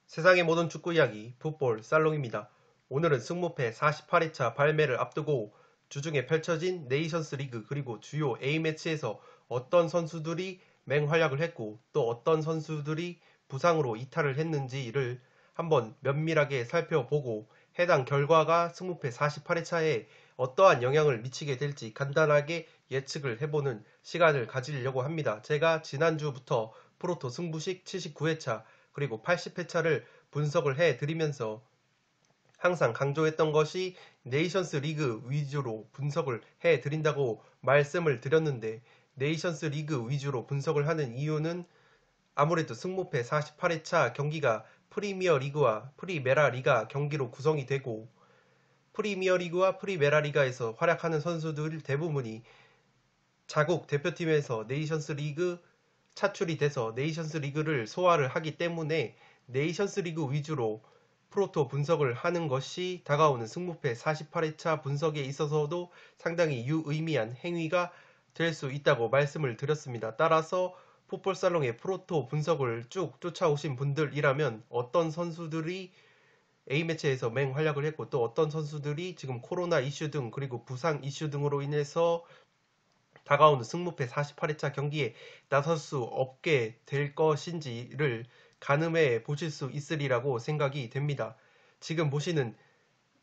세상의 모든 축구 이야기 풋볼 살롱입니다. 오늘은 승무패 48회차 발매를 앞두고 주중에 펼쳐진 네이션스 리그 그리고 주요 A매치에서 어떤 선수들이 맹활약을 했고 또 어떤 선수들이 부상으로 이탈을 했는지를 한번 면밀하게 살펴보고 해당 결과가 승무패 48회차에 어떠한 영향을 미치게 될지 간단하게 예측을 해보는 시간을 가지려고 합니다. 제가 지난주부터 프로토 승부식 79회차 그리고 80회차를 분석을 해드리면서 항상 강조했던 것이 네이션스 리그 위주로 분석을 해드린다고 말씀을 드렸는데, 네이션스 리그 위주로 분석을 하는 이유는 아무래도 승무패 48회차 경기가 프리미어 리그와 프리메라 리가 경기로 구성이 되고, 프리미어 리그와 프리메라 리가에서 활약하는 선수들 대부분이 자국 대표팀에서 네이션스 리그 차출이 돼서 네이션스 리그를 소화를 하기 때문에 네이션스 리그 위주로 프로토 분석을 하는 것이 다가오는 승무패 48회차 분석에 있어서도 상당히 유의미한 행위가 될 수 있다고 말씀을 드렸습니다. 따라서 풋볼살롱의 프로토 분석을 쭉 쫓아오신 분들이라면 어떤 선수들이 A매치에서 맹활약을 했고 또 어떤 선수들이 지금 코로나 이슈 등 그리고 부상 이슈 등으로 인해서 다가오는 승무패 48회차 경기에 나설 수 없게 될 것인지를 가늠해 보실 수 있으리라고 생각이 됩니다. 지금 보시는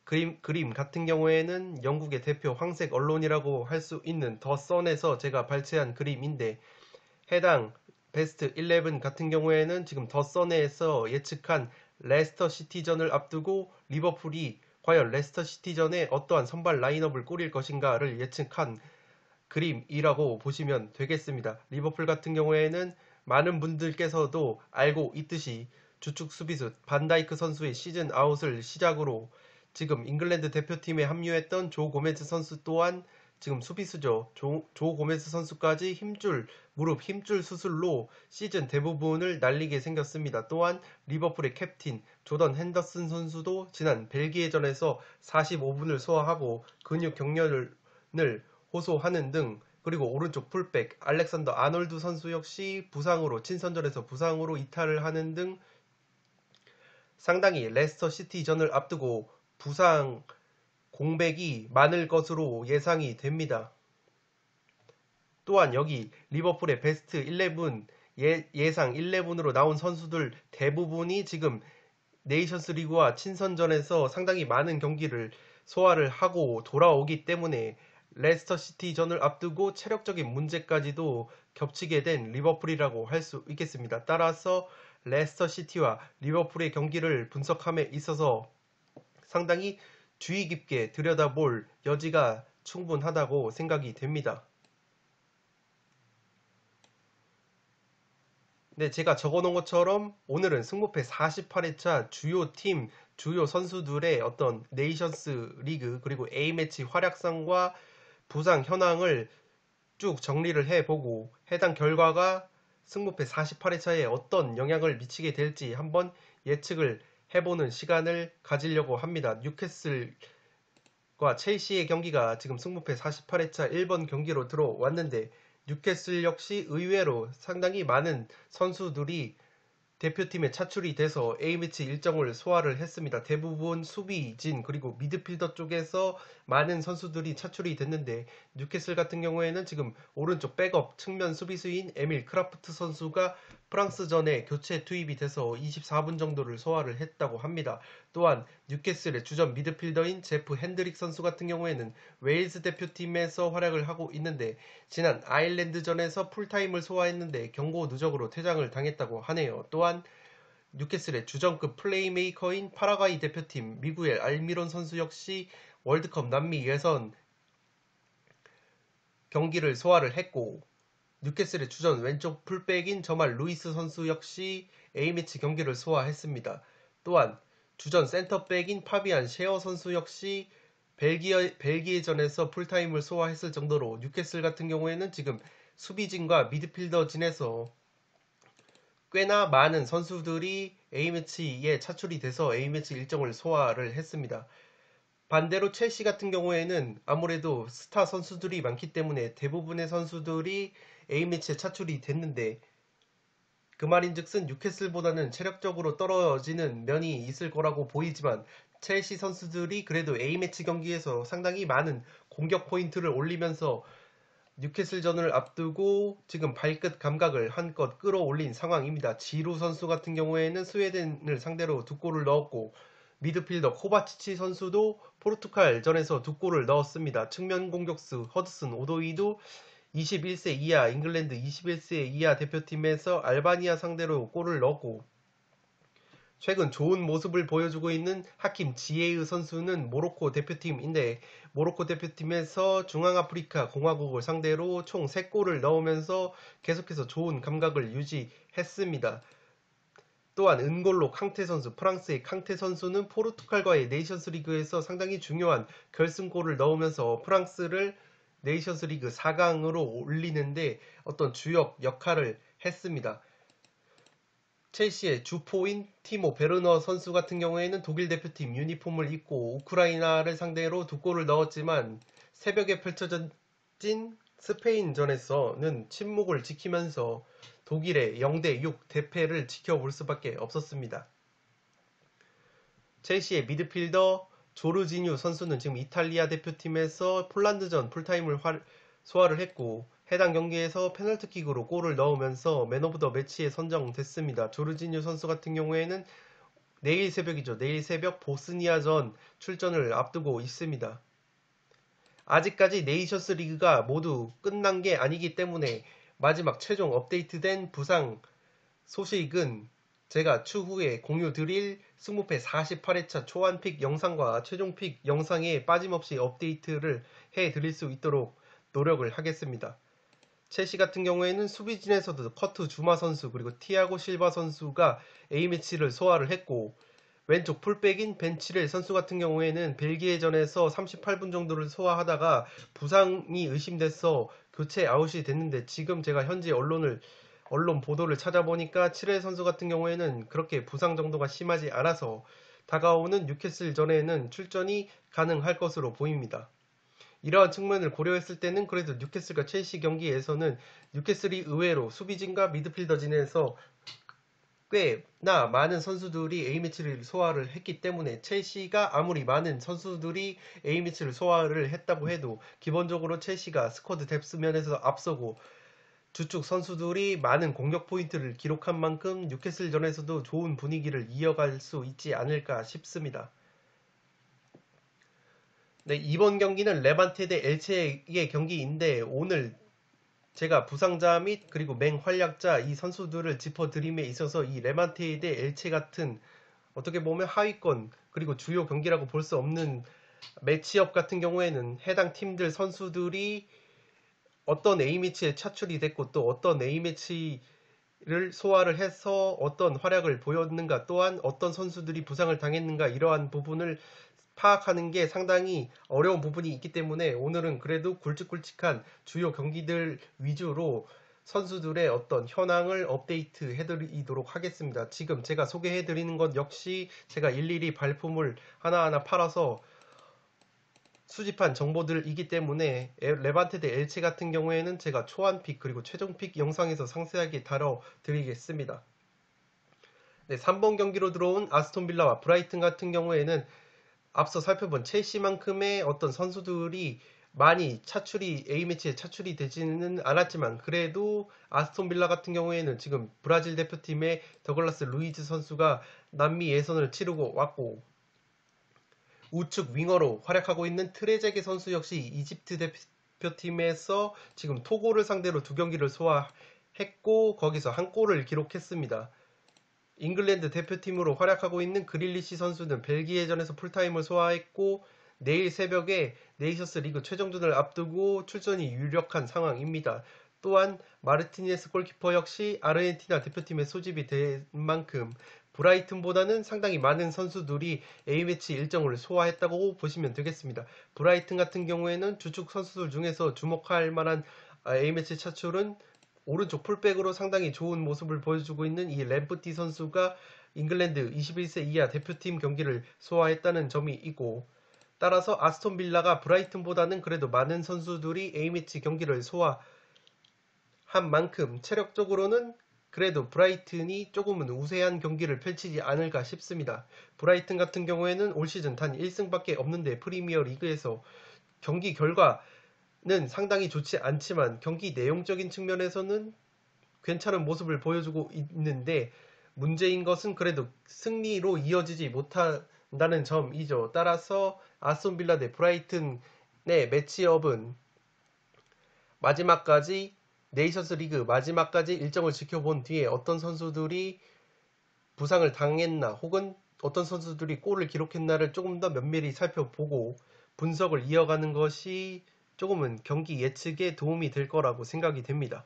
그림 같은 경우에는 영국의 대표 황색 언론이라고 할 수 있는 더 선에서 제가 발췌한 그림인데, 해당 베스트 11 같은 경우에는 지금 더 선에서 예측한 레스터 시티전을 앞두고 리버풀이 과연 레스터 시티전에 어떠한 선발 라인업을 꾸릴 것인가를 예측한 그림이라고 보시면 되겠습니다. 리버풀 같은 경우에는 많은 분들께서도 알고 있듯이 주축 수비수 반다이크 선수의 시즌 아웃을 시작으로 지금 잉글랜드 대표팀에 합류했던 조 고메즈 선수 또한 지금 수비수죠. 조 고메즈 선수까지 무릎 힘줄 수술로 시즌 대부분을 날리게 생겼습니다. 또한 리버풀의 캡틴 조던 핸더슨 선수도 지난 벨기에전에서 45분을 소화하고 근육 경련을 호소하는 등, 그리고 오른쪽 풀백 알렉산더 아놀드 선수 역시 친선전에서 부상으로 이탈을 하는 등 상당히 레스터 시티전을 앞두고 부상 공백이 많을 것으로 예상이 됩니다. 또한 여기 리버풀의 베스트 11 예상 11으로 나온 선수들 대부분이 지금 네이션스 리그와 친선전에서 상당히 많은 경기를 소화를 하고 돌아오기 때문에 레스터 시티전을 앞두고 체력적인 문제까지도 겹치게 된 리버풀이라고 할 수 있겠습니다. 따라서 레스터 시티와 리버풀의 경기를 분석함에 있어서 상당히 주의 깊게 들여다볼 여지가 충분하다고 생각이 됩니다. 네, 제가 적어놓은 것처럼 오늘은 승무패 48회차 주요 팀, 주요 선수들의 어떤 네이션스 리그 그리고 A매치 활약상과 부상 현황을 쭉 정리를 해보고 해당 결과가 승무패 48회차에 어떤 영향을 미치게 될지 한번 예측을 해보는 시간을 가지려고 합니다. 뉴캐슬과 첼시의 경기가 지금 승무패 48회차 1번 경기로 들어왔는데, 뉴캐슬 역시 의외로 상당히 많은 선수들이 대표팀에 차출이 돼서 A매치 일정을 소화를 했습니다. 대부분 수비진 그리고 미드필더 쪽에서 많은 선수들이 차출이 됐는데, 뉴캐슬 같은 경우에는 지금 오른쪽 백업 측면 수비수인 에밀 크라프트 선수가 프랑스전에 교체 투입이 돼서 24분 정도를 소화를 했다고 합니다. 또한 뉴캐슬의 주전 미드필더인 제프 핸드릭 선수 같은 경우에는 웨일즈 대표팀에서 활약을 하고 있는데, 지난 아일랜드전에서 풀타임을 소화했는데 경고 누적으로 퇴장을 당했다고 하네요. 또한 뉴캐슬의 주전급 플레이메이커인 파라과이 대표팀 미구엘 알미론 선수 역시 월드컵 남미 예선 경기를 소화를 했고, 뉴캐슬의 주전 왼쪽 풀백인 저말 루이스 선수 역시 A매치 경기를 소화했습니다. 또한 주전 센터백인 파비안 셰어 선수 역시 벨기에전에서 풀타임을 소화했을 정도로 뉴캐슬 같은 경우에는 지금 수비진과 미드필더진에서 꽤나 많은 선수들이 A매치에 차출이 돼서 A매치 일정을 소화를 했습니다. 반대로 첼시 같은 경우에는 아무래도 스타 선수들이 많기 때문에 대부분의 선수들이 A매치에 차출이 됐는데, 그 말인즉슨 뉴캐슬보다는 체력적으로 떨어지는 면이 있을 거라고 보이지만 첼시 선수들이 그래도 A매치 경기에서 상당히 많은 공격 포인트를 올리면서 뉴캐슬전을 앞두고 지금 발끝 감각을 한껏 끌어올린 상황입니다. 지루 선수 같은 경우에는 스웨덴을 상대로 2골을 넣었고 미드필더 코바치치 선수도 포르투갈전에서 2골을 넣었습니다. 측면 공격수 허드슨 오도이도 21세 이하 잉글랜드 21세 이하 대표팀에서 알바니아 상대로 골을 넣었고 최근 좋은 모습을 보여주고 있는 하킴 지에의 선수는 모로코 대표팀인데 모로코 대표팀에서 중앙아프리카 공화국을 상대로 총 3골을 넣으면서 계속해서 좋은 감각을 유지했습니다. 또한 은골로 캉테 선수, 프랑스의 캉테 선수는 포르투갈과의 네이션스 리그에서 상당히 중요한 결승골을 넣으면서 프랑스를 네이션스 리그 4강으로 올리는데 어떤 주역 역할을 했습니다. 첼시의 주포인 티모 베르너 선수 같은 경우에는 독일 대표팀 유니폼을 입고 우크라이나를 상대로 2골을 넣었지만 새벽에 펼쳐진 스페인전에서는 침묵을 지키면서 독일의 0대6 대패를 지켜볼 수밖에 없었습니다. 첼시의 미드필더 조르지뉴 선수는 지금 이탈리아 대표팀에서 폴란드전 풀타임을 소화를 했고 해당 경기에서 페널티킥으로 골을 넣으면서 맨 오브 더 매치에 선정됐습니다. 조르지뉴 선수 같은 경우에는 내일 새벽이죠. 내일 새벽 보스니아전 출전을 앞두고 있습니다. 아직까지 네이션스 리그가 모두 끝난 게 아니기 때문에 마지막 최종 업데이트된 부상 소식은 제가 추후에 공유드릴 승무패 48회차 초안픽 영상과 최종픽 영상에 빠짐없이 업데이트를 해드릴 수 있도록 노력을 하겠습니다. 첼시 같은 경우에는 수비진에서도 커트 주마 선수 그리고 티아고 실바 선수가 A매치를 소화를 했고 왼쪽 풀백인 벤치렐 선수 같은 경우에는 벨기에전에서 38분 정도를 소화하다가 부상이 의심돼서 교체 아웃이 됐는데 지금 제가 현지 언론 보도를 찾아보니까 칠렐 선수 같은 경우에는 그렇게 부상 정도가 심하지 않아서 다가오는 뉴캐슬전에는 출전이 가능할 것으로 보입니다. 이러한 측면을 고려했을 때는 그래도 뉴캐슬과 첼시 경기에서는 뉴캐슬이 의외로 수비진과 미드필더진에서 꽤나 많은 선수들이 A매치를 소화를 했기 때문에 첼시가 아무리 많은 선수들이 A매치를 소화를 했다고 해도 기본적으로 첼시가 스쿼드 뎁스 면에서 앞서고 주축 선수들이 많은 공격 포인트를 기록한 만큼 뉴캐슬전에서도 좋은 분위기를 이어갈 수 있지 않을까 싶습니다. 네, 이번 경기는 레반테 대 엘체의 경기인데 오늘 제가 부상자 및 그리고 맹활약자 이 선수들을 짚어드림에 있어서 이 레반테 대 엘체 같은 어떻게 보면 하위권 그리고 주요 경기라고 볼 수 없는 매치업 같은 경우에는 해당 팀들 선수들이 어떤 A매치에 차출이 됐고 또 어떤 A매치를 소화를 해서 어떤 활약을 보였는가 또한 어떤 선수들이 부상을 당했는가 이러한 부분을 파악하는 게 상당히 어려운 부분이 있기 때문에 오늘은 그래도 굵직굵직한 주요 경기들 위주로 선수들의 어떤 현황을 업데이트 해드리도록 하겠습니다. 지금 제가 소개해드리는 것 역시 제가 일일이 발품을 하나하나 팔아서 수집한 정보들이기 때문에 레반테 대 엘체 같은 경우에는 제가 초안픽 그리고 최종픽 영상에서 상세하게 다뤄드리겠습니다. 네, 3번 경기로 들어온 아스톤빌라와 브라이튼 같은 경우에는 앞서 살펴본 첼시만큼의 어떤 선수들이 많이 A매치에 차출이 되지는 않았지만 그래도 아스톤빌라 같은 경우에는 지금 브라질 대표팀의 더글라스 루이즈 선수가 남미 예선을 치르고 왔고 우측 윙어로 활약하고 있는 트레제게 선수 역시 이집트 대표팀에서 지금 토고를 상대로 2경기를 소화했고 거기서 한 골을 기록했습니다. 잉글랜드 대표팀으로 활약하고 있는 그릴리시 선수는 벨기에전에서 풀타임을 소화했고 내일 새벽에 네이션스 리그 최종전을 앞두고 출전이 유력한 상황입니다. 또한 마르티네스 골키퍼 역시 아르헨티나 대표팀에 소집이 된 만큼 브라이튼보다는 상당히 많은 선수들이 A매치 일정을 소화했다고 보시면 되겠습니다. 브라이튼 같은 경우에는 주축 선수들 중에서 주목할 만한 A매치 차출은 오른쪽 풀백으로 상당히 좋은 모습을 보여주고 있는 이 램프티 선수가 잉글랜드 21세 이하 대표팀 경기를 소화했다는 점이 있고 따라서 아스톤 빌라가 브라이튼보다는 그래도 많은 선수들이 A매치 경기를 소화한 만큼 체력적으로는 그래도 브라이튼이 조금은 우세한 경기를 펼치지 않을까 싶습니다. 브라이튼 같은 경우에는 올 시즌 단 1승밖에 없는데 프리미어 리그에서 경기 결과는 상당히 좋지 않지만 경기 내용적인 측면에서는 괜찮은 모습을 보여주고 있는데 문제인 것은 그래도 승리로 이어지지 못한다는 점이죠. 따라서 아스톤 빌라 대 브라이튼의 매치업은 마지막까지 네이션스 리그 마지막까지 일정을 지켜본 뒤에 어떤 선수들이 부상을 당했나 혹은 어떤 선수들이 골을 기록했나를 조금 더 면밀히 살펴보고 분석을 이어가는 것이 조금은 경기 예측에 도움이 될 거라고 생각이 됩니다.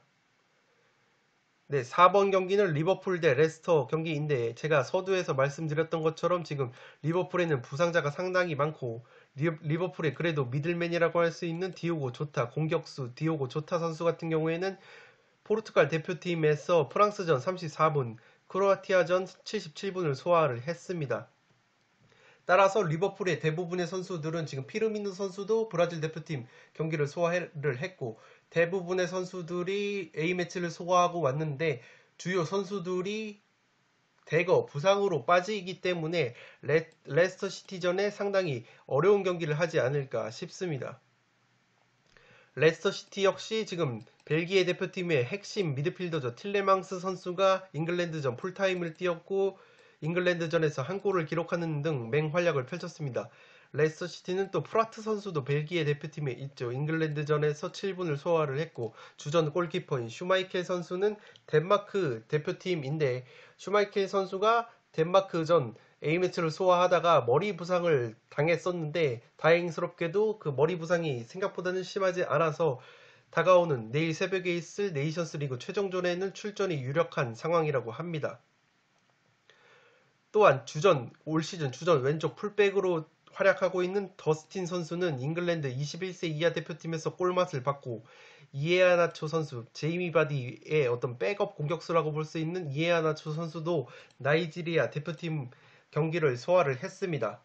네, 4번 경기는 리버풀 대 레스터 경기인데 제가 서두에서 말씀드렸던 것처럼 지금 리버풀에는 부상자가 상당히 많고 리버풀에 그래도 미들맨이라고 할 수 있는 디오고 조타, 공격수 디오고 조타 선수 같은 경우에는 포르투갈 대표팀에서 프랑스전 34분, 크로아티아전 77분을 소화를 했습니다. 따라서 리버풀의 대부분의 선수들은 지금 피르미누 선수도 브라질 대표팀 경기를 소화를 했고 대부분의 선수들이 A매치를 소화하고 왔는데 주요 선수들이 대거 부상으로 빠지기 때문에 레스터 시티전에 상당히 어려운 경기를 하지 않을까 싶습니다. 레스터 시티 역시 지금 벨기에 대표팀의 핵심 미드필더죠. 틸레망스 선수가 잉글랜드전 풀타임을 뛰었고 잉글랜드전에서 한 골을 기록하는 등 맹활약을 펼쳤습니다. 레스터 시티는 또 프라트 선수도 벨기에 대표팀에 있죠. 잉글랜드전에서 7분을 소화를 했고 주전 골키퍼인 슈마이켈 선수는 덴마크 대표팀인데 슈마이켈 선수가 덴마크전 A매치를 소화하다가 머리 부상을 당했었는데 다행스럽게도 그 머리 부상이 생각보다는 심하지 않아서 다가오는 내일 새벽에 있을 네이션스 리그 최종전에는 출전이 유력한 상황이라고 합니다. 또한 올 시즌 주전 왼쪽 풀백으로 활약하고 있는 더스틴 선수는 잉글랜드 21세 이하 대표팀에서 골맛을 봤고 이에아나초 선수, 제이미 바디의 어떤 백업 공격수라고 볼 수 있는 이에아나초 선수도 나이지리아 대표팀 경기를 소화를 했습니다.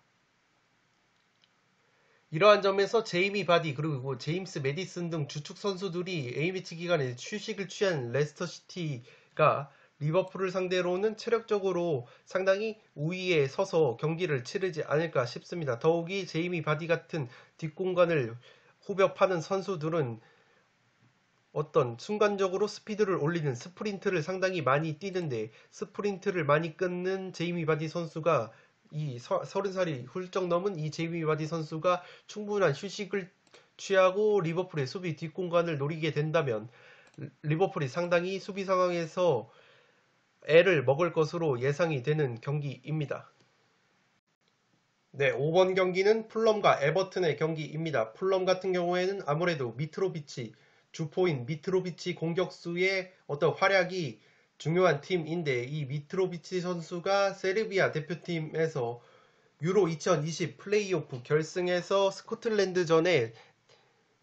이러한 점에서 제이미 바디 그리고 제임스 메디슨 등 주축 선수들이 A매치 기간에 휴식을 취한 레스터 시티가 리버풀을 상대로는 체력적으로 상당히 우위에 서서 경기를 치르지 않을까 싶습니다. 더욱이 제이미 바디 같은 뒷공간을 후벼 파는 선수들은 어떤 순간적으로 스피드를 올리는 스프린트를 상당히 많이 뛰는데 스프린트를 많이 끊는 제이미 바디 선수가 이 30살이 훌쩍 넘은 이 제이미 바디 선수가 충분한 휴식을 취하고 리버풀의 수비 뒷공간을 노리게 된다면 리버풀이 상당히 수비 상황에서 애를 먹을 것으로 예상이 되는 경기입니다. 네, 5번 경기는 풀럼과 에버튼의 경기입니다. 풀럼 같은 경우에는 아무래도 미트로비치, 주포인 미트로비치 공격수의 어떤 활약이 중요한 팀인데 이 미트로비치 선수가 세르비아 대표팀에서 유로 2020 플레이오프 결승에서 스코틀랜드전에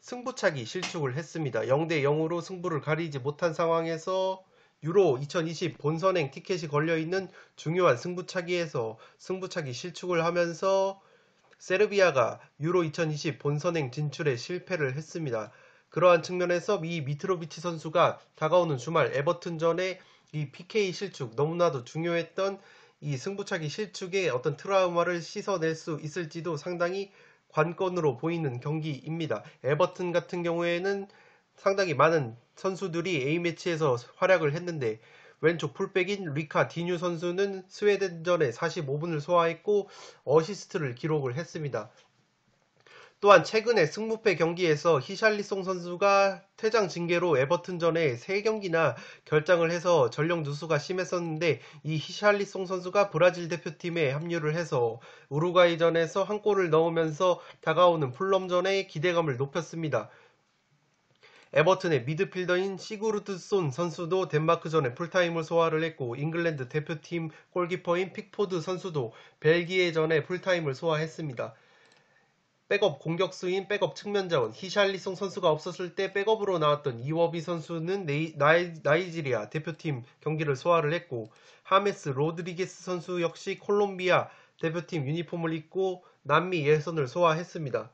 승부차기 실축을 했습니다. 0대 0으로 승부를 가리지 못한 상황에서 유로 2020 본선행 티켓이 걸려있는 중요한 승부차기에서 승부차기 실축을 하면서 세르비아가 유로 2020 본선행 진출에 실패를 했습니다. 그러한 측면에서 이 미트로비치 선수가 다가오는 주말 에버튼전에 이 PK 실축, 너무나도 중요했던 이 승부차기 실축의 어떤 트라우마를 씻어낼 수 있을지도 상당히 관건으로 보이는 경기입니다. 에버튼 같은 경우에는 상당히 많은 선수들이 A매치에서 활약을 했는데 왼쪽 풀백인 리카 디뉴 선수는 스웨덴전에 45분을 소화했고 어시스트를 기록을 했습니다. 또한 최근에 승무패 경기에서 히샬리송 선수가 퇴장 징계로 에버튼전에 3경기나 결장을 해서 전력 누수가 심했었는데 이 히샬리송 선수가 브라질 대표팀에 합류를 해서 우루과이전에서 한 골을 넣으면서 다가오는 풀럼전의 기대감을 높였습니다. 에버튼의 미드필더인 시구르드손 선수도 덴마크전에 풀타임을 소화를 했고 잉글랜드 대표팀 골키퍼인 픽포드 선수도 벨기에전에 풀타임을 소화했습니다. 백업 공격수인 백업 측면 자원 히샬리송 선수가 없었을 때 백업으로 나왔던 이워비 선수는 나이지리아 대표팀 경기를 소화를 했고 하메스 로드리게스 선수 역시 콜롬비아 대표팀 유니폼을 입고 남미 예선을 소화했습니다.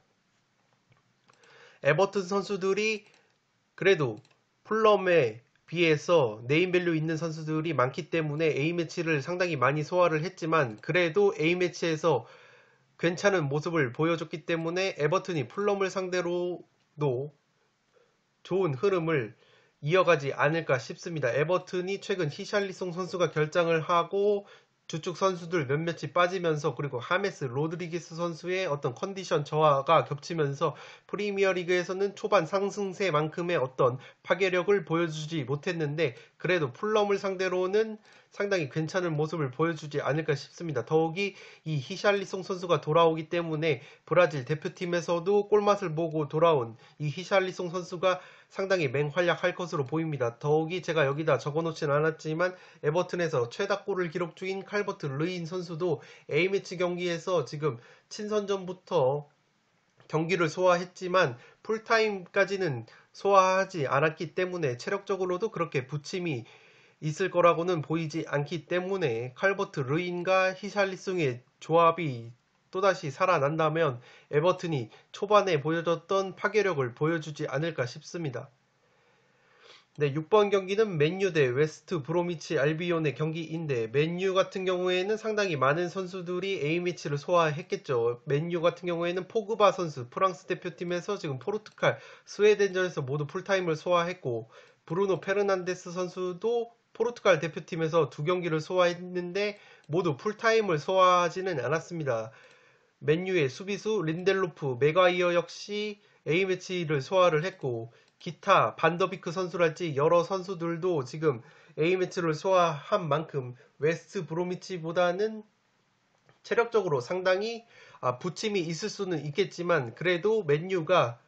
에버튼 선수들이 그래도 풀럼의 비해서 네임밸류 있는 선수들이 많기 때문에 A매치를 상당히 많이 소화를 했지만 그래도 A매치에서 괜찮은 모습을 보여줬기 때문에 에버튼이 풀럼을 상대로도 좋은 흐름을 이어가지 않을까 싶습니다. 에버튼이 최근 히샬리송 선수가 결장을 하고 주축 선수들 몇몇이 빠지면서 그리고 하메스 로드리기스 선수의 어떤 컨디션 저하가 겹치면서 프리미어리그에서는 초반 상승세만큼의 어떤 파괴력을 보여주지 못했는데 그래도 풀럼을 상대로는 상당히 괜찮은 모습을 보여주지 않을까 싶습니다. 더욱이 이 히샬리송 선수가 돌아오기 때문에 브라질 대표팀에서도 골맛을 보고 돌아온 이 히샬리송 선수가 상당히 맹활약할 것으로 보입니다. 더욱이 제가 여기다 적어놓진 않았지만 에버튼에서 최다골을 기록 중인 칼버트 르인 선수도 A매치 경기에서 지금 친선전부터 경기를 소화했지만 풀타임까지는 소화하지 않았기 때문에 체력적으로도 그렇게 부침이 있을 거라고는 보이지 않기 때문에 칼버트 르인과 히샬리송의 조합이 또다시 살아난다면 에버튼이 초반에 보여줬던 파괴력을 보여주지 않을까 싶습니다. 네, 6번 경기는 맨유 대 웨스트 브로미치 알비온의 경기인데 맨유 같은 경우에는 상당히 많은 선수들이 A매치를 소화했겠죠. 맨유 같은 경우에는 포그바 선수, 프랑스 대표팀에서 지금 포르투갈, 스웨덴전에서 모두 풀타임을 소화했고 브루노 페르난데스 선수도 포르투갈 대표팀에서 2경기를 소화했는데 모두 풀타임을 소화하지는 않았습니다. 맨유의 수비수 린델로프, 맥과이어 역시 A매치를 소화를 했고 기타 반더비크 선수랄지 여러 선수들도 지금 A매치를 소화한 만큼 웨스트 브로미치보다는 체력적으로 상당히 부침이 있을 수는 있겠지만 그래도 맨유가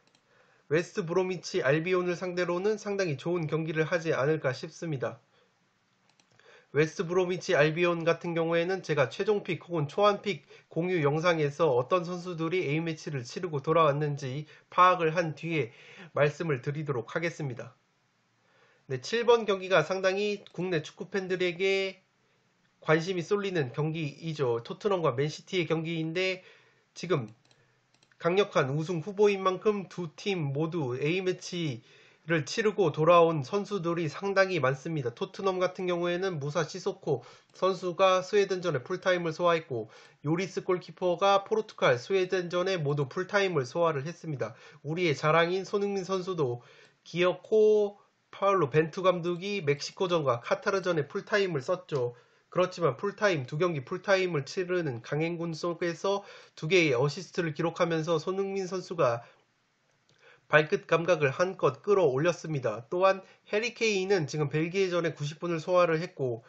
웨스트 브로미치 알비온을 상대로는 상당히 좋은 경기를 하지 않을까 싶습니다. 웨스트 브로미치 알비온 같은 경우에는 제가 최종픽 혹은 초안픽 공유 영상에서 어떤 선수들이 A매치를 치르고 돌아왔는지 파악을 한 뒤에 말씀을 드리도록 하겠습니다. 네, 7번 경기가 상당히 국내 축구팬들에게 관심이 쏠리는 경기이죠. 토트넘과 맨시티의 경기인데 지금 강력한 우승 후보인 만큼 두 팀 모두 A매치를 치르고 돌아온 선수들이 상당히 많습니다. 토트넘 같은 경우에는 무사 시소코 선수가 스웨덴전에 풀타임을 소화했고 요리스 골키퍼가 포르투갈 스웨덴전에 모두 풀타임을 소화를 했습니다. 우리의 자랑인 손흥민 선수도 기어코 파울로 벤투 감독이 멕시코전과 카타르전에 풀타임을 썼죠. 그렇지만 풀타임, 2경기 풀타임을 치르는 강행군 속에서 2개의 어시스트를 기록하면서 손흥민 선수가 발끝 감각을 한껏 끌어올렸습니다. 또한 해리 케인은 지금 벨기에전에 90분을 소화를 했고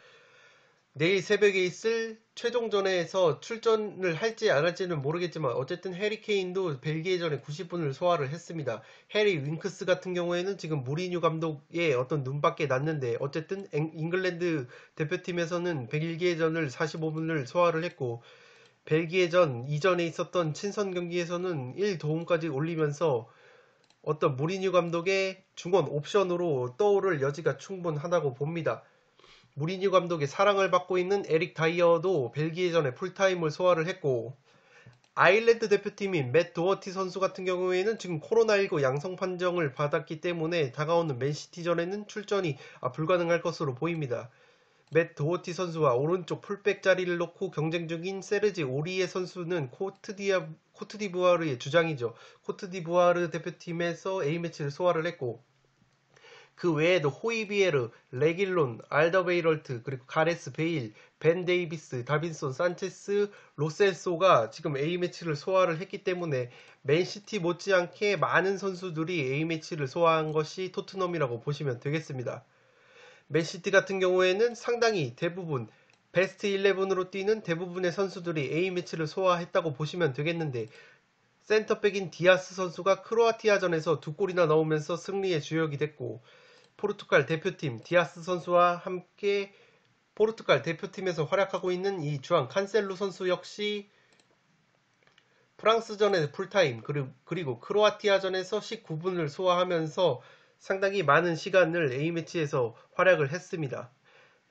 내일 새벽에 있을 최종전에서 출전을 할지 안 할지는 모르겠지만 어쨌든 해리 케인도 벨기에전에 90분을 소화를 했습니다. 해리 윙크스 같은 경우에는 지금 무리뉴 감독의 어떤 눈밖에 났는데 어쨌든 잉글랜드 대표팀에서는 벨기에전을 45분을 소화를 했고 벨기에전 이전에 있었던 친선 경기에서는 1도움까지 올리면서 어떤 무리뉴 감독의 중원 옵션으로 떠오를 여지가 충분하다고 봅니다. 무리뉴 감독의 사랑을 받고 있는 에릭 다이어도 벨기에전에 풀타임을 소화를 했고 아일랜드 대표팀인 맷 도어티 선수 같은 경우에는 지금 코로나19 양성 판정을 받았기 때문에 다가오는 맨시티전에는 출전이 불가능할 것으로 보입니다. 맷 도어티 선수와 오른쪽 풀백 자리를 놓고 경쟁 중인 세르지 오리에 선수는 코트디부아르의 주장이죠. 코트디부아르 대표팀에서 A매치를 소화를 했고 그 외에도 호이비에르, 레길론, 알더베이럴트, 그리고 가레스 베일, 벤 데이비스, 다빈손, 산체스, 로셀소가 지금 A매치를 소화를 했기 때문에 맨시티 못지않게 많은 선수들이 A매치를 소화한 것이 토트넘이라고 보시면 되겠습니다. 맨시티 같은 경우에는 상당히 대부분 베스트 11으로 뛰는 대부분의 선수들이 A매치를 소화했다고 보시면 되겠는데 센터백인 디아스 선수가 크로아티아전에서 2골이나 넣으면서 승리의 주역이 됐고 포르투갈 대표팀 디아스 선수와 함께 포르투갈 대표팀에서 활약하고 있는 이 주앙 칸셀루 선수 역시 프랑스전에 풀타임 그리고 크로아티아전에서 19분을 소화하면서 상당히 많은 시간을 A매치에서 활약을 했습니다.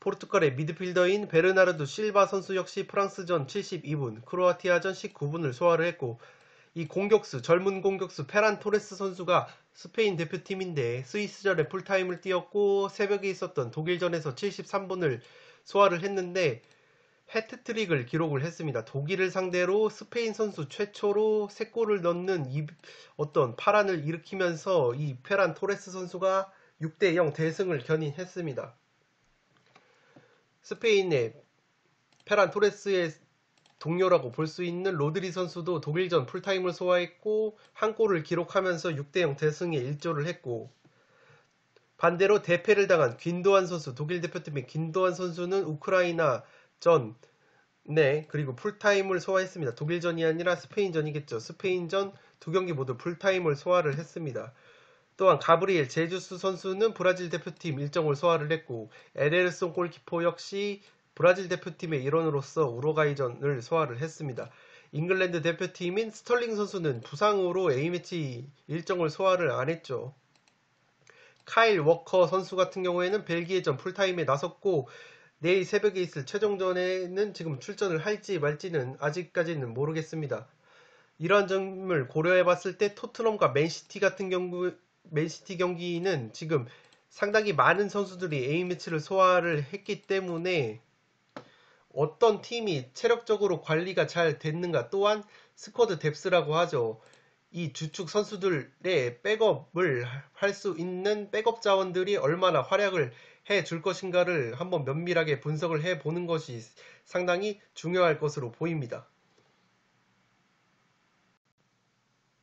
포르투갈의 미드필더인 베르나르도 실바 선수 역시 프랑스전 72분, 크로아티아전 19분을 소화를 했고 이 공격수, 젊은 공격수 페란 토레스 선수가 스페인 대표팀인데 스위스전에 풀타임을 뛰었고 새벽에 있었던 독일전에서 73분을 소화를 했는데 해트트릭을 기록을 했습니다. 독일을 상대로 스페인 선수 최초로 3골을 넣는 어떤 파란을 일으키면서 이 페란 토레스 선수가 6대0 대승을 견인했습니다. 스페인의 페란 토레스의 동료라고 볼 수 있는 로드리 선수도 독일전 풀타임을 소화했고 한 골을 기록하면서 6대0 대승에 일조를 했고, 반대로 대패를 당한 귄도안 선수, 독일 대표팀의 귄도안 선수는 우크라이나 전 그리고 풀타임을 소화했습니다. 독일전이 아니라 스페인전이겠죠. 스페인전 두 경기 모두 풀타임을 소화를 했습니다. 또한 가브리엘 제주스 선수는 브라질 대표팀 일정을 소화를 했고, 에데르송 골키퍼 역시 브라질 대표팀의 일원으로서 우루과이전을 소화를 했습니다. 잉글랜드 대표팀인 스털링 선수는 부상으로 A매치 일정을 소화를 안 했죠. 카일 워커 선수 같은 경우에는 벨기에전 풀타임에 나섰고, 내일 새벽에 있을 최종전에는 지금 출전을 할지 말지는 아직까지는 모르겠습니다. 이러한 점을 고려해 봤을 때 토트넘과 맨시티 경기는 지금 상당히 많은 선수들이 A매치를 소화를 했기 때문에 어떤 팀이 체력적으로 관리가 잘 됐는가, 또한 스쿼드 뎁스라고 하죠. 이 주축 선수들의 백업을 할 수 있는 백업 자원들이 얼마나 활약을 해 줄 것인가를 한번 면밀하게 분석을 해 보는 것이 상당히 중요할 것으로 보입니다.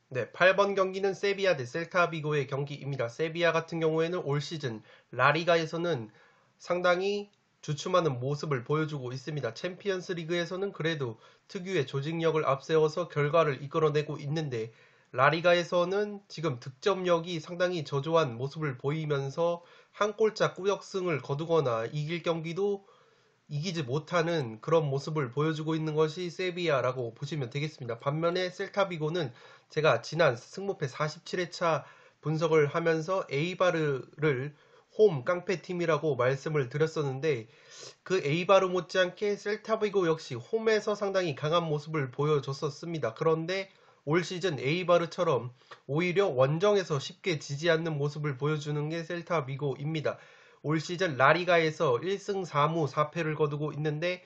네, 8번 경기는 세비야 대 셀타비고의 경기입니다. 세비야 같은 경우에는 올 시즌 라리가에서는 상당히 주춤하는 모습을 보여주고 있습니다. 챔피언스 리그에서는 그래도 특유의 조직력을 앞세워서 결과를 이끌어내고 있는데, 라리가에서는 지금 득점력이 상당히 저조한 모습을 보이면서 한 골차 꾸역승을 거두거나 이길 경기도 이기지 못하는 그런 모습을 보여주고 있는 것이 세비야라고 보시면 되겠습니다. 반면에 셀타비고는 제가 지난 승무패 47회차 분석을 하면서 에이바르를 홈 깡패팀이라고 말씀을 드렸었는데, 그 에이바르 못지않게 셀타비고 역시 홈에서 상당히 강한 모습을 보여줬었습니다. 그런데 올 시즌 에이바르처럼 오히려 원정에서 쉽게 지지 않는 모습을 보여주는 게 셀타비고입니다. 올 시즌 라리가에서 1승 4무 4패를 거두고 있는데,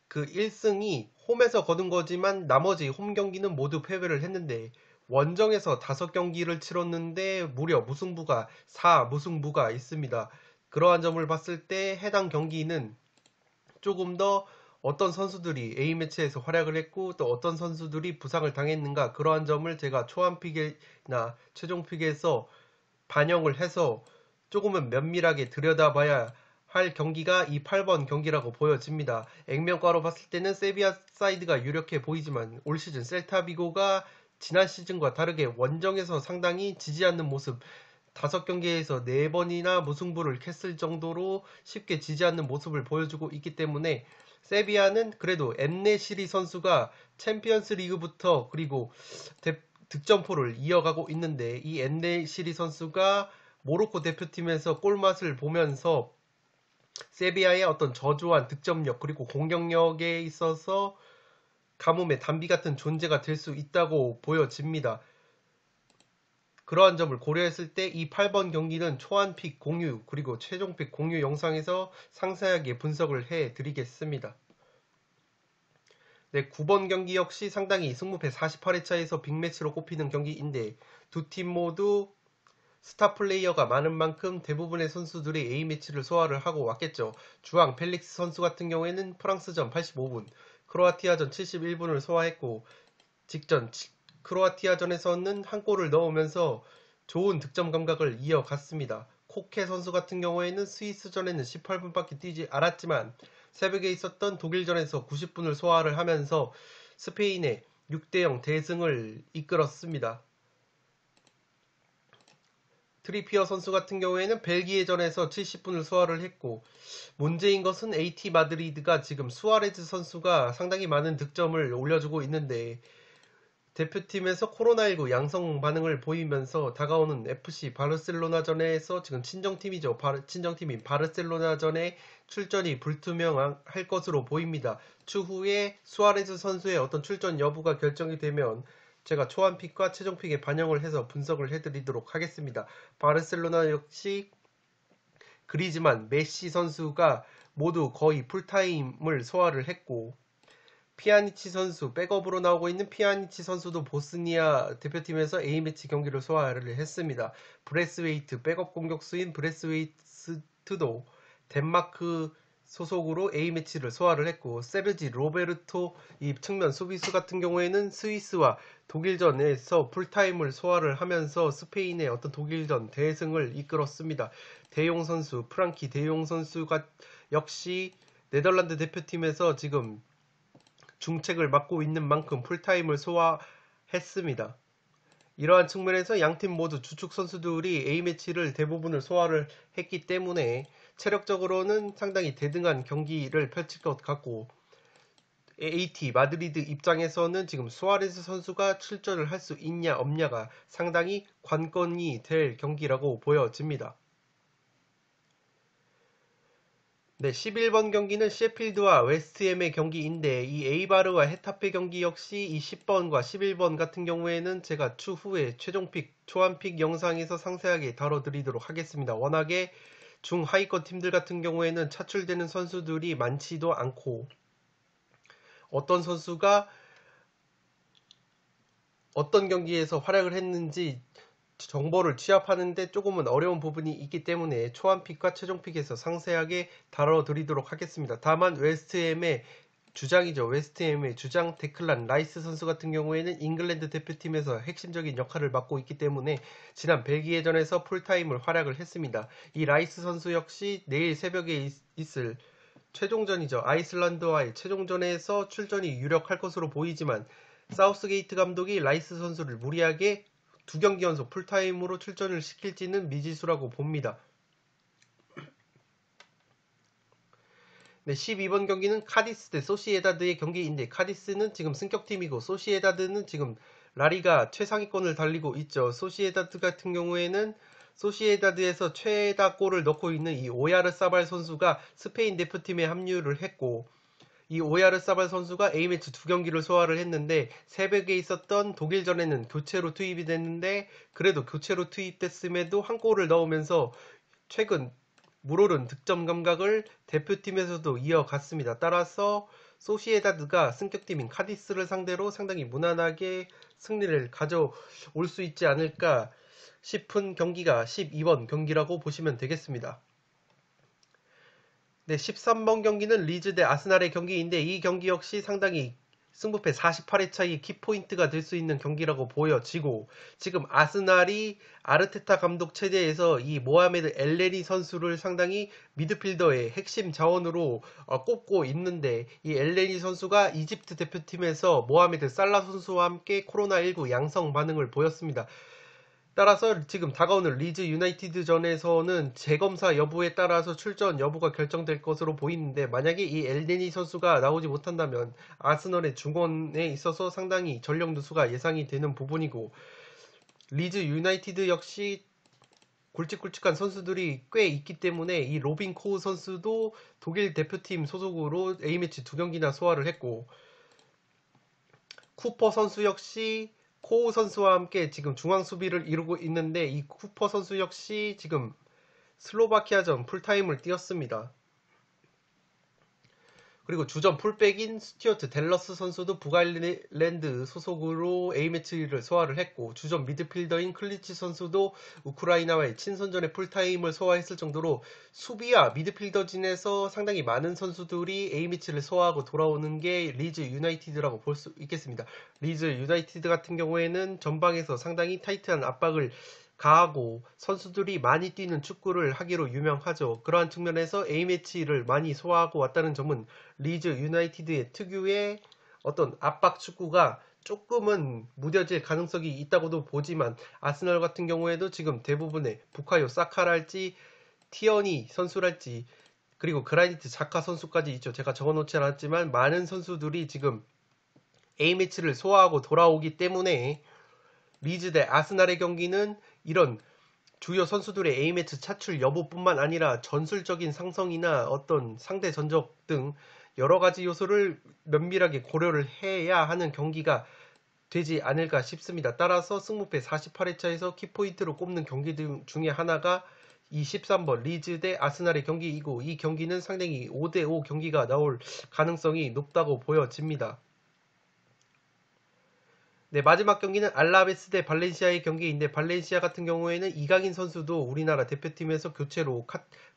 그 1승이 홈에서 거둔 거지만 나머지 홈 경기는 모두 패배를 했는데, 원정에서 5경기를 치렀는데 무려 무승부가 4무승부가 있습니다. 그러한 점을 봤을 때 해당 경기는 조금 더 어떤 선수들이 A매치에서 활약을 했고 또 어떤 선수들이 부상을 당했는가, 그러한 점을 제가 초안픽이나 최종픽에서 반영을 해서 조금은 면밀하게 들여다봐야 할 경기가 이 8번 경기라고 보여집니다. 액면가로 봤을 때는 세비야 사이드가 유력해 보이지만 올 시즌 셀타비고가 지난 시즌과 다르게 원정에서 상당히 지지 않는 모습, 5경기에서 4번이나 무승부를 캤을 정도로 쉽게 지지 않는 모습을 보여주고 있기 때문에, 세비야는 그래도 엔네시리 선수가 챔피언스 리그부터 그리고 득점포를 이어가고 있는데, 이 엔네시리 선수가 모로코 대표팀에서 골맛을 보면서 세비야의 어떤 저조한 득점력 그리고 공격력에 있어서 가뭄의 단비 같은 존재가 될 수 있다고 보여집니다. 그러한 점을 고려했을 때 이 8번 경기는 초안픽 공유 그리고 최종픽 공유 영상에서 상세하게 분석을 해 드리겠습니다. 네, 9번 경기 역시 상당히 승무패 48회차에서 빅매치로 꼽히는 경기인데, 두 팀 모두 스타 플레이어가 많은 만큼 대부분의 선수들이 A매치를 소화를 하고 왔겠죠. 주앙 펠릭스 선수 같은 경우에는 프랑스전 85분, 크로아티아전 71분을 소화했고, 직전 크로아티아전에서는 한 골을 넣으면서 좋은 득점 감각을 이어갔습니다. 코케 선수 같은 경우에는 스위스전에는 18분밖에 뛰지 않았지만 새벽에 있었던 독일전에서 90분을 소화를 하면서 스페인의 6대0 대승을 이끌었습니다. 트리피어 선수 같은 경우에는 벨기에전에서 70분을 소화를 했고, 문제인 것은 AT 마드리드가 지금 수아레즈 선수가 상당히 많은 득점을 올려주고 있는데, 대표팀에서 코로나19 양성 반응을 보이면서 다가오는 FC 바르셀로나전에서 지금 친정팀이죠. 친정팀인 바르셀로나전에 출전이 불투명할 것으로 보입니다. 추후에 수아레즈 선수의 어떤 출전 여부가 결정이 되면 제가 초안픽과 최종픽에 반영을 해서 분석을 해드리도록 하겠습니다. 바르셀로나 역시 그리즈만, 메시 선수가 모두 거의 풀타임을 소화를 했고, 피아니치 선수, 백업으로 나오고 있는 피아니치 선수도 보스니아 대표팀에서 A매치 경기를 소화를 했습니다. 브레스웨이트, 백업 공격수인 브레스웨이트도 덴마크 소속으로 A매치를 소화를 했고, 세르지 로베르토 이 측면 수비수 같은 경우에는 스위스와 독일전에서 풀타임을 소화를 하면서 스페인의 어떤 독일전 대승을 이끌었습니다. 대용 선수, 프랑키 대용 선수가 역시 네덜란드 대표팀에서 지금 중책을 맡고 있는 만큼 풀타임을 소화했습니다. 이러한 측면에서 양팀 모두 주축 선수들이 A매치를 대부분을 소화를 했기 때문에 체력적으로는 상당히 대등한 경기를 펼칠 것 같고, AT 마드리드 입장에서는 지금 수아레스 선수가 출전을 할 수 있냐 없냐가 상당히 관건이 될 경기라고 보여집니다. 네, 11번 경기는 셰필드와 웨스트햄의 경기인데, 이 에이바르와 헤타페 경기 역시 이 10번과 11번 같은 경우에는 제가 추후에 최종픽, 초안픽 영상에서 상세하게 다뤄드리도록 하겠습니다. 워낙에 중하위권 팀들 같은 경우에는 차출되는 선수들이 많지도 않고, 어떤 선수가 어떤 경기에서 활약을 했는지 정보를 취합하는데 조금은 어려운 부분이 있기 때문에 초안픽과 최종픽에서 상세하게 다뤄드리도록 하겠습니다. 다만 웨스트햄의 주장이죠. 웨스트햄의 주장 데클란 라이스 선수 같은 경우에는 잉글랜드 대표팀에서 핵심적인 역할을 맡고 있기 때문에 지난 벨기에전에서 풀타임을 활약을 했습니다. 이 라이스 선수 역시 내일 새벽에 있을 최종전이죠. 아이슬란드와의 최종전에서 출전이 유력할 것으로 보이지만 사우스게이트 감독이 라이스 선수를 무리하게 두 경기 연속 풀타임으로 출전을 시킬지는 미지수라고 봅니다. 네, 12번 경기는 카디스 대 소시에다드의 경기인데, 카디스는 지금 승격팀이고 소시에다드는 지금 라리가 최상위권을 달리고 있죠. 소시에다드 같은 경우에는 소시에다드에서 최다 골을 넣고 있는 이 오야르사발 선수가 스페인 대표팀에 합류를 했고, 이 오야르사발 선수가 A매치 두 경기를 소화를 했는데, 새벽에 있었던 독일전에는 교체로 투입이 됐는데, 그래도 교체로 투입됐음에도 한 골을 넣으면서 최근 물오른 득점 감각을 대표팀에서도 이어갔습니다. 따라서 소시에다드가 승격팀인 카디스를 상대로 상당히 무난하게 승리를 가져올 수 있지 않을까 싶은 경기가 12번 경기라고 보시면 되겠습니다. 네, 13번 경기는 리즈 대 아스날의 경기인데, 이 경기 역시 상당히 승부패 48회 차이 키포인트가 될 수 있는 경기라고 보여지고, 지금 아스날이 아르테타 감독 체제에서 이 모하메드 엘네니 선수를 상당히 미드필더의 핵심 자원으로 꼽고 있는데, 이 엘네니 선수가 이집트 대표팀에서 모하메드 살라 선수와 함께 코로나19 양성 반응을 보였습니다. 따라서 지금 다가오는 리즈 유나이티드전에서는 재검사 여부에 따라서 출전 여부가 결정될 것으로 보이는데, 만약에 이 엘네니 선수가 나오지 못한다면 아스널의 중원에 있어서 상당히 전력 누수가 예상이 되는 부분이고, 리즈 유나이티드 역시 굵직굵직한 선수들이 꽤 있기 때문에 이 로빈 코우 선수도 독일 대표팀 소속으로 A매치 두 경기나 소화를 했고, 쿠퍼 선수 역시 코우 선수와 함께 지금 중앙 수비를 이루고 있는데, 이 쿠퍼 선수 역시 지금 슬로바키아전 풀타임을 뛰었습니다. 그리고 주전 풀백인 스튜어트 델러스 선수도 북아일랜드 소속으로 A매치를 소화를 했고, 주전 미드필더인 클리치 선수도 우크라이나와의 친선전에 풀타임을 소화했을 정도로 수비와 미드필더진에서 상당히 많은 선수들이 A매치를 소화하고 돌아오는 게 리즈 유나이티드라고 볼 수 있겠습니다. 리즈 유나이티드 같은 경우에는 전방에서 상당히 타이트한 압박을 가하고 선수들이 많이 뛰는 축구를 하기로 유명하죠. 그러한 측면에서 A매치를 많이 소화하고 왔다는 점은 리즈 유나이티드의 특유의 어떤 압박 축구가 조금은 무뎌질 가능성이 있다고도 보지만, 아스널 같은 경우에도 지금 대부분의 부카요 사카랄지 티어니 선수랄지 그리고 그라니트 자카 선수까지 있죠. 제가 적어놓지 않았지만 많은 선수들이 지금 A매치를 소화하고 돌아오기 때문에 리즈 대 아스날의 경기는 이런 주요 선수들의 A매치 차출 여부뿐만 아니라 전술적인 상성이나 어떤 상대 전적 등 여러가지 요소를 면밀하게 고려를 해야 하는 경기가 되지 않을까 싶습니다. 따라서 승무패 48회차에서 키포인트로 꼽는 경기 중에 하나가 이 13번 리즈 대 아스날의 경기이고, 이 경기는 상당히 5대5 경기가 나올 가능성이 높다고 보여집니다. 네, 마지막 경기는 알라베스 대 발렌시아의 경기인데, 발렌시아 같은 경우에는 이강인 선수도 우리나라 대표팀에서 교체로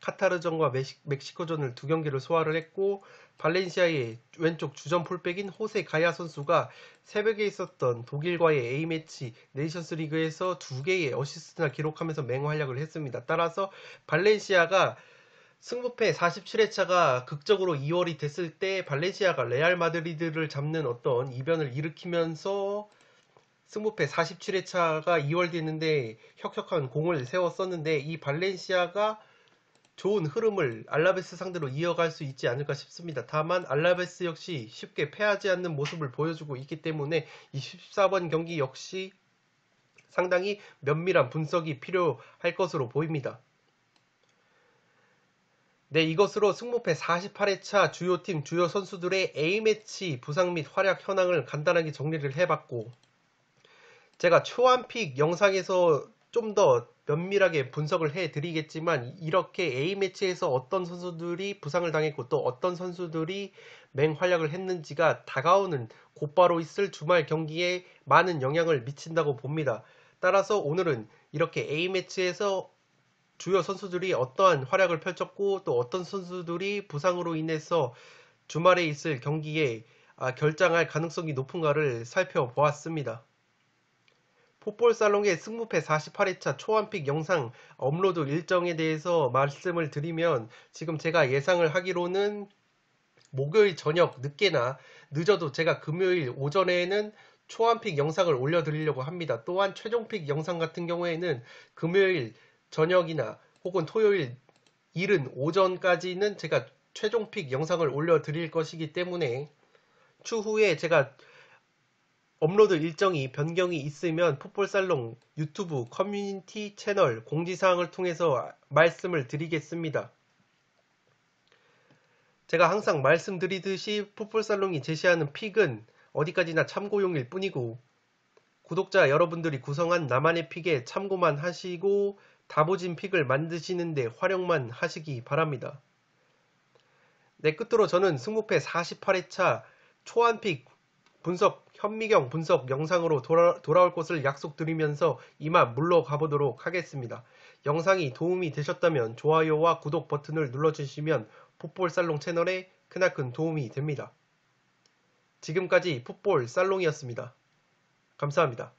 카타르전과 멕시코전을 두 경기를 소화를 했고, 발렌시아의 왼쪽 주전 풀백인 호세 가야 선수가 새벽에 있었던 독일과의 A매치 네이션스 리그에서 두 개의 어시스트나 기록하면서 맹활약을 했습니다. 따라서 발렌시아가 승부패 47회차가 극적으로 2월이 됐을 때 발렌시아가 레알 마드리드를 잡는 어떤 이변을 일으키면서 승부패 47회차가 2월 됐는데 혁혁한 공을 세웠었는데, 이 발렌시아가 좋은 흐름을 알라베스 상대로 이어갈 수 있지 않을까 싶습니다. 다만 알라베스 역시 쉽게 패하지 않는 모습을 보여주고 있기 때문에 이 14번 경기 역시 상당히 면밀한 분석이 필요할 것으로 보입니다. 네, 이것으로 승무패 48회차 주요팀, 주요 선수들의 A매치 부상 및 활약 현황을 간단하게 정리를 해봤고, 제가 초안픽 영상에서 좀 더 면밀하게 분석을 해드리겠지만, 이렇게 A매치에서 어떤 선수들이 부상을 당했고 또 어떤 선수들이 맹활약을 했는지가 다가오는 곧바로 있을 주말 경기에 많은 영향을 미친다고 봅니다. 따라서 오늘은 이렇게 A매치에서 주요 선수들이 어떠한 활약을 펼쳤고 또 어떤 선수들이 부상으로 인해서 주말에 있을 경기에 결장할 가능성이 높은가를 살펴보았습니다. 풋볼살롱의 승무패 48회차 초안픽 영상 업로드 일정에 대해서 말씀을 드리면, 지금 제가 예상을 하기로는 목요일 저녁 늦게나 늦어도 제가 금요일 오전에는 초안픽 영상을 올려드리려고 합니다. 또한 최종픽 영상 같은 경우에는 금요일 저녁이나 혹은 토요일 이른 오전까지는 제가 최종픽 영상을 올려드릴 것이기 때문에, 추후에 제가 업로드 일정이 변경이 있으면 풋볼살롱 유튜브 커뮤니티 채널 공지사항을 통해서 말씀을 드리겠습니다. 제가 항상 말씀드리듯이 풋볼살롱이 제시하는 픽은 어디까지나 참고용일 뿐이고, 구독자 여러분들이 구성한 나만의 픽에 참고만 하시고 다부진 픽을 만드시는데 활용만 하시기 바랍니다. 네, 끝으로 저는 승무패 48회차 초안픽 분석, 현미경 분석 영상으로 돌아올 것을 약속드리면서 이만 물러가 보도록 하겠습니다. 영상이 도움이 되셨다면 좋아요와 구독 버튼을 눌러주시면 풋볼살롱 채널에 크나큰 도움이 됩니다. 지금까지 풋볼살롱이었습니다. 감사합니다.